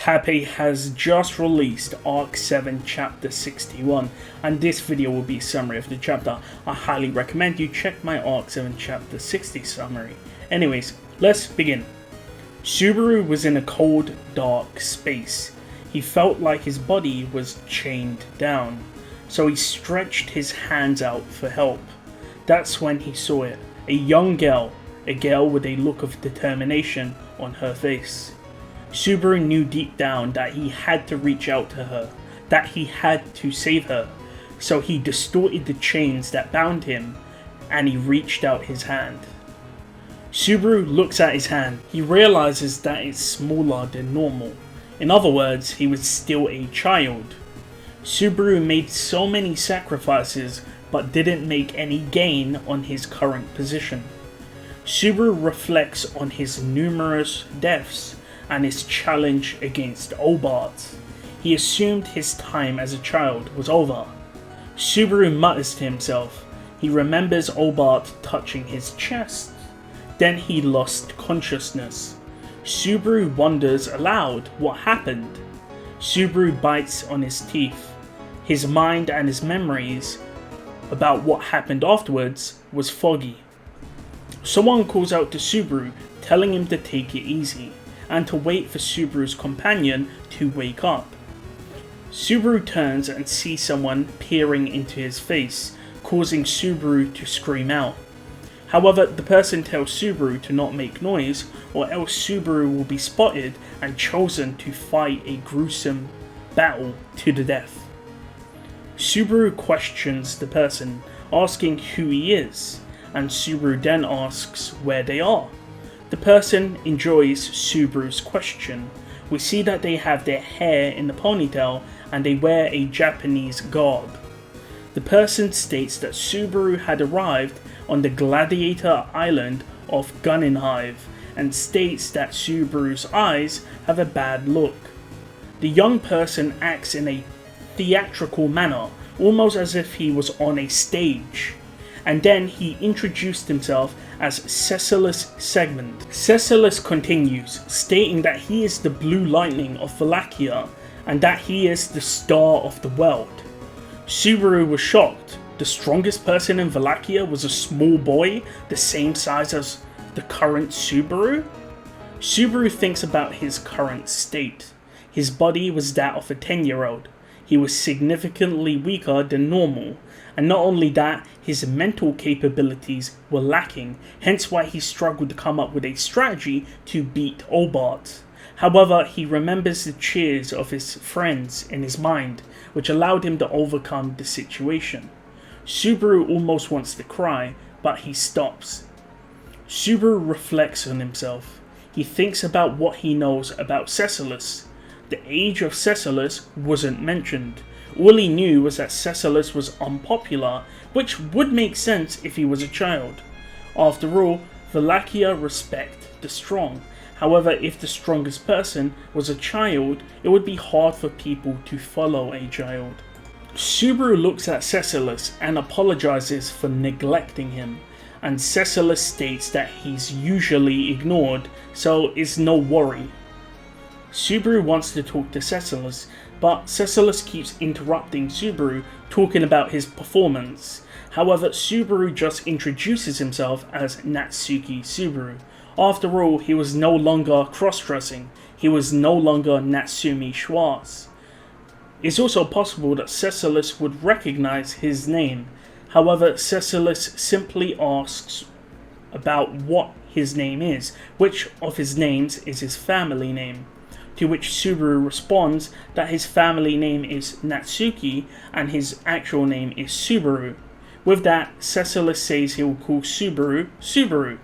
Tappei has just released Arc 7 Chapter 61, and this video will be a summary of the chapter. I highly recommend you check my Arc 7 Chapter 60 summary. Anyways, let's begin. Subaru was in a cold, dark space. He felt like his body was chained down, so he stretched his hands out for help. That's when he saw it, a young girl, a girl with a look of determination on her face. Subaru knew deep down that he had to reach out to her, that he had to save her, so he distorted the chains that bound him, and he reached out his hand. Subaru looks at his hand. He realizes that it's smaller than normal. In other words, he was still a child. Subaru made so many sacrifices, but didn't make any gain on his current position. Subaru reflects on his numerous deaths and his challenge against Obart. He assumed his time as a child was over. Subaru mutters to himself. He remembers Obart touching his chest. Then he lost consciousness. Subaru wonders aloud what happened. Subaru bites on his teeth. His mind and his memories about what happened afterwards was foggy. Someone calls out to Subaru, telling him to take it easy, and to wait for Subaru's companion to wake up. Subaru turns and sees someone peering into his face, causing Subaru to scream out. However, the person tells Subaru to not make noise, or else Subaru will be spotted and chosen to fight a gruesome battle to the death. Subaru questions the person, asking who he is, and Subaru then asks where they are. The person enjoys Subaru's question. We see that they have their hair in a ponytail and they wear a Japanese garb. The person states that Subaru had arrived on the Gladiator island of Guninhive and states that Subaru's eyes have a bad look. The young person acts in a theatrical manner, almost as if he was on a stage. And then he introduced himself as Cecilus Segment. Cecilus continues, stating that he is the Blue Lightning of Wallachia and that he is the star of the world. Subaru was shocked. The strongest person in Wallachia was a small boy, the same size as the current Subaru? Subaru thinks about his current state. His body was that of a 10-year-old. He was significantly weaker than normal, and not only that, his mental capabilities were lacking, hence why he struggled to come up with a strategy to beat Obart. However, he remembers the cheers of his friends in his mind, which allowed him to overcome the situation. Subaru almost wants to cry, but he stops. Subaru reflects on himself. He thinks about what he knows about Cecilus. The age of Cecilus wasn't mentioned. All he knew was that Cecilus was unpopular, which would make sense if he was a child. After all, Wallachia respect the strong. However, if the strongest person was a child, it would be hard for people to follow a child. Subaru looks at Cecilus and apologizes for neglecting him, and Cecilus states that he's usually ignored, so it's no worry. Subaru wants to talk to Cecilus, but Cecilus keeps interrupting Subaru, talking about his performance. However, Subaru just introduces himself as Natsuki Subaru. After all, he was no longer cross-dressing. He was no longer Natsumi Schwartz. It's also possible that Cecilus would recognize his name. However, Cecilus simply asks about what his name is, which of his names is his family name. To which Subaru responds that his family name is Natsuki and his actual name is Subaru. With that, Cecilus says he will call Subaru Subaru,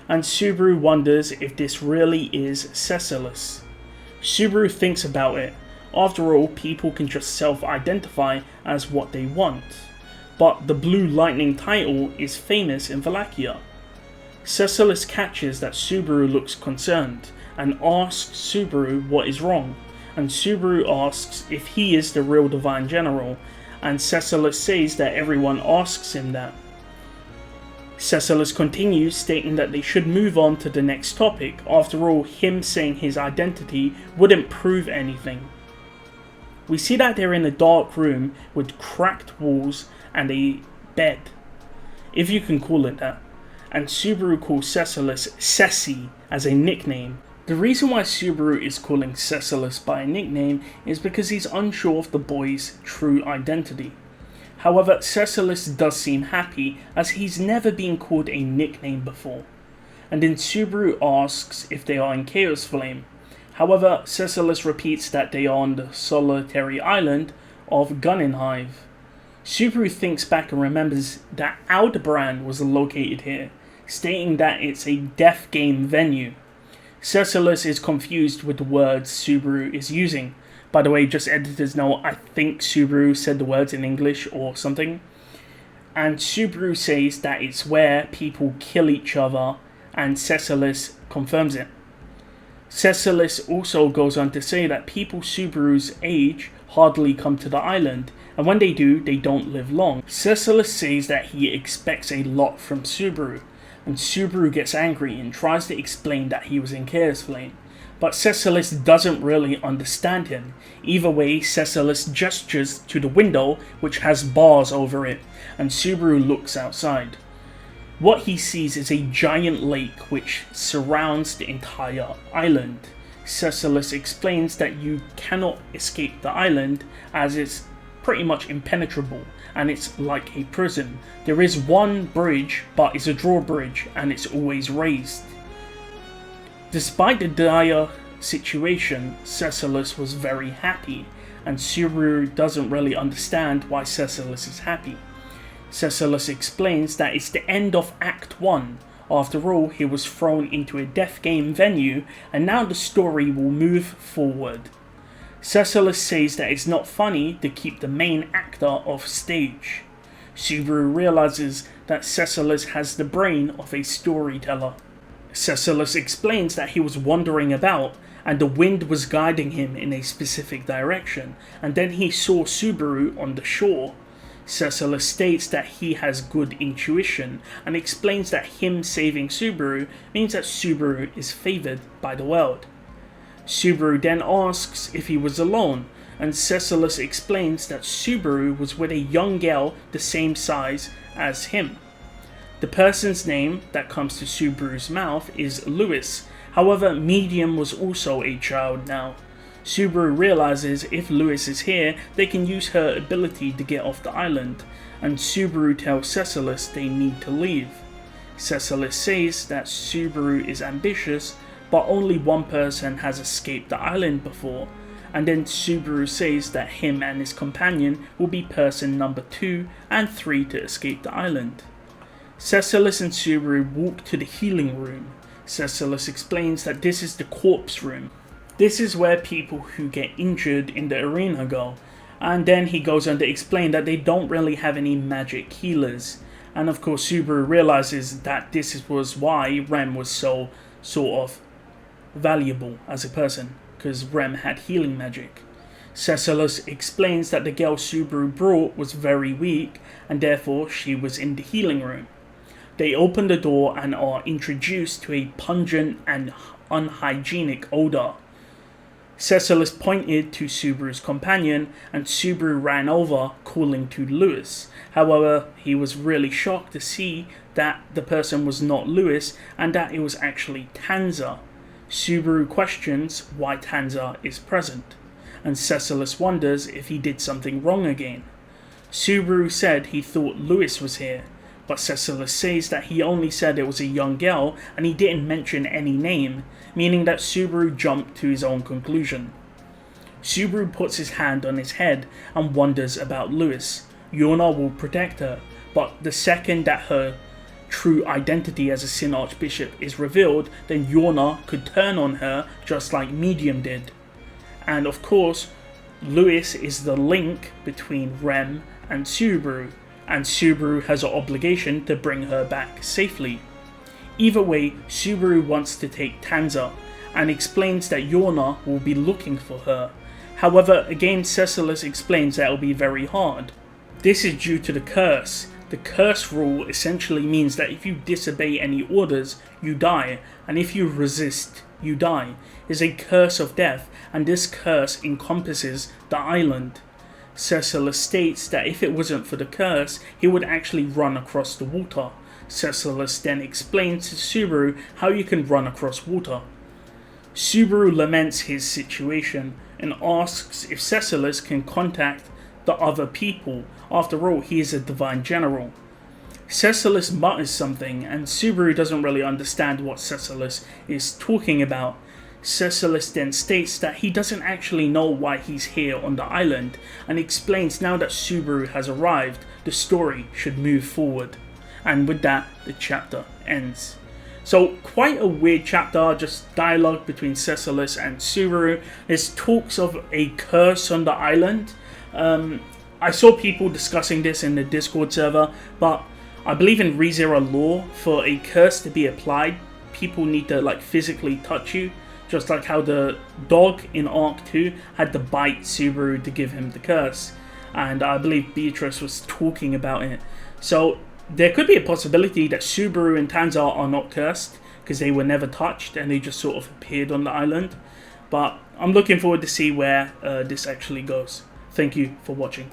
and Subaru wonders if this really is Cecilus. Subaru thinks about it. After all, people can just self-identify as what they want. But the Blue Lightning title is famous in Wallachia. Cecilus catches that Subaru looks concerned and asks Subaru what is wrong, and Subaru asks if he is the real Divine General, and Cecilus says that everyone asks him that. Cecilus continues, stating that they should move on to the next topic. After all, him saying his identity wouldn't prove anything. We see that they're in a dark room with cracked walls and a bed, if you can call it that, and Subaru calls Cecilus Ceci as a nickname. The reason why Subaru is calling Cecilus by a nickname is because he's unsure of the boy's true identity. However, Cecilus does seem happy as he's never been called a nickname before, and then Subaru asks if they are in Chaos Flame. However, Cecilus repeats that they are on the solitary island of Guninhive. Subaru thinks back and remembers that Aldebaran was located here, stating that it's a death game venue. Cecilus is confused with the words Subaru is using. By the way, just editor's note, I think Subaru said the words in English or something. And Subaru says that it's where people kill each other, and Cecilus confirms it. Cecilus also goes on to say that people Subaru's age hardly come to the island, and when they do, they don't live long. Cecilus says that he expects a lot from Subaru, and Subaru gets angry and tries to explain that he was in Chaos Flame. But Cecilus doesn't really understand him. Either way, Cecilus gestures to the window, which has bars over it, and Subaru looks outside. What he sees is a giant lake which surrounds the entire island. Cecilus explains that you cannot escape the island as it's pretty much impenetrable and it's like a prison. There is one bridge, but it's a drawbridge and it's always raised. Despite the dire situation, Cecilus was very happy, and Subaru doesn't really understand why Cecilus is happy. Cecilus explains that it's the end of Act 1. After all, he was thrown into a death game venue, and now the story will move forward. Cecilus says that it's not funny to keep the main actor off stage. Subaru realizes that Cecilus has the brain of a storyteller. Cecilus explains that he was wandering about and the wind was guiding him in a specific direction, and then he saw Subaru on the shore. Cecilus states that he has good intuition and explains that him saving Subaru means that Subaru is favored by the world. Subaru then asks if he was alone, and Cecilus explains that Subaru was with a young girl the same size as him. The person's name that comes to Subaru's mouth is Lewis. However, Medium was also a child now. Subaru realizes if Lewis is here, they can use her ability to get off the island, and Subaru tells Cecilus they need to leave. Cecilus says that Subaru is ambitious, but only one person has escaped the island before, and then Subaru says that him and his companion will be person number 2 and 3 to escape the island. Cecilus and Subaru walk to the healing room. Cecilus explains that this is the corpse room. This is where people who get injured in the arena go, and then he goes on to explain that they don't really have any magic healers. And of course Subaru realizes that this was why Rem was so sort of valuable as a person, because Rem had healing magic. Cecilus explains that the girl Subaru brought was very weak and therefore she was in the healing room. They open the door and are introduced to a pungent and unhygienic odor. Cecilus pointed to Subaru's companion and Subaru ran over, calling to Lewis. However, he was really shocked to see that the person was not Lewis and that it was actually Tanza. Subaru questions why Tanza is present, and Cecilus wonders if he did something wrong again. Subaru said he thought Lewis was here, but Cecilus says that he only said it was a young girl and he didn't mention any name, meaning that Subaru jumped to his own conclusion. Subaru puts his hand on his head and wonders about Lewis. Yona will protect her, but the second that her true identity as a Sin Archbishop is revealed, then Yona could turn on her just like Medium did. And of course, Lewis is the link between Rem and Subaru has an obligation to bring her back safely. Either way, Subaru wants to take Tanza and explains that Yona will be looking for her. However, again Cecilus explains that it will be very hard. This is due to the curse. The curse rule essentially means that if you disobey any orders, you die, and if you resist, you die. It's a curse of death, and this curse encompasses the island. Satella states that if it wasn't for the curse, he would actually run across the water. Satella then explains to Subaru how you can run across water. Subaru laments his situation and asks if Satella can contact the other people. After all, he is a divine general. Satella mutters something, and Subaru doesn't really understand what Satella is talking about. Satella then states that he doesn't actually know why he's here on the island, and explains now that Subaru has arrived, the story should move forward. And with that, the chapter ends. So, quite a weird chapter, just dialogue between Satella and Subaru. There's talks of a curse on the island. I saw people discussing this in the Discord server, but I believe in ReZero law, for a curse to be applied, people need to physically touch you. Just like how the dog in Arc 2 had to bite Subaru to give him the curse. And I believe Beatrice was talking about it. So there could be a possibility that Subaru and Tanza are not cursed, because they were never touched and they just sort of appeared on the island. But I'm looking forward to see where this actually goes. Thank you for watching.